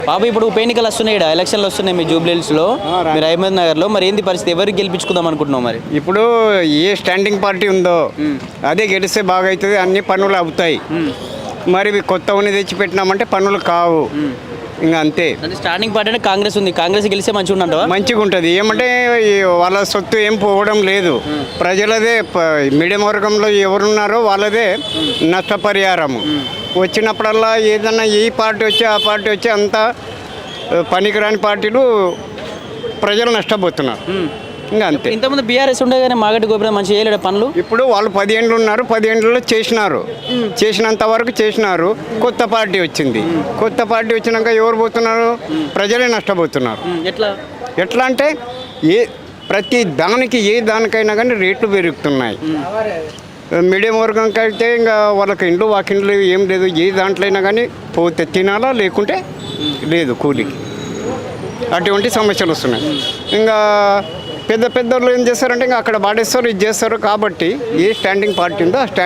బాబు ఇప్పుడు ఉప ఎన్నికలు వస్తున్నాయి, ఎలక్షన్లు వస్తున్నాయి మీ జూబ్లీహిల్స్లో, మీరు అహ్మద్ నగర్లో. మరి ఏంది పరిస్థితి? ఎవరికి గెలిపించుకుందాం అనుకుంటున్నావు మరి? ఇప్పుడు ఏ స్టాండింగ్ పార్టీ ఉందో అదే గెలిస్తే బాగా అవుతుంది, అన్ని పనులు అవుతాయి. మరి కొత్త ఉన్ని తెచ్చిపెట్టినామంటే పనులు కావు, ఇంకా అంతే. అంటే స్టార్టింగ్ పార్టీ అంటే కాంగ్రెస్ ఉంది, కాంగ్రెస్ గెలిస్తే మంచిగా ఉంటుందా? మంచిగా ఉంటుంది. ఏమంటే వాళ్ళ సొత్తు ఏం పోవడం లేదు, ప్రజలదే మీడియం వర్గంలో ఎవరున్నారో వాళ్ళదే నష్టపరిహారము వచ్చినప్పుడల్లా ఏదన్నా ఈ పార్టీ వచ్చి ఆ పార్టీ వచ్చి అంతా పనికిరాని పార్టీలు ప్రజలు నష్టపోతున్నారు, ఇంకా అంతే. ఇంతకుముందు బీఆర్ఎస్ ఉండే కానీ మాగంటి గోపీనాథ్ మంచిగా చేయలేడు పనులు. ఇప్పుడు వాళ్ళు 10 ఏళ్ళు ఉన్నారు, 10 ఏళ్ళలో చేసినంత వరకు చేసినారు. కొత్త పార్టీ వచ్చింది, కొత్త పార్టీ వచ్చినాక ఎవరు పోతున్నారు? ప్రజలే నష్టపోతున్నారు. ఎట్లా అంటే ప్రతి దానికి ఏ దానికైనా కానీ రేట్లు పెరుగుతున్నాయి. మీడియం వర్గంకి అయితే ఇంకా వాళ్ళకి ఇండ్లు వాకిండ్లు ఏం లేదు, ఏ దాంట్లో అయినా కానీ పోతే తినాలా లేకుంటే లేదు కూలికి. అటువంటి సమస్యలు వస్తున్నాయి. ఇంకా పెద్ద పెద్దోళ్ళు ఏం చేస్తారంటే ఇంకా అక్కడ పాడేస్తారు, ఇది చేస్తారు. కాబట్టి ఏ స్టాండింగ్ పార్టీ ఉందో ఆ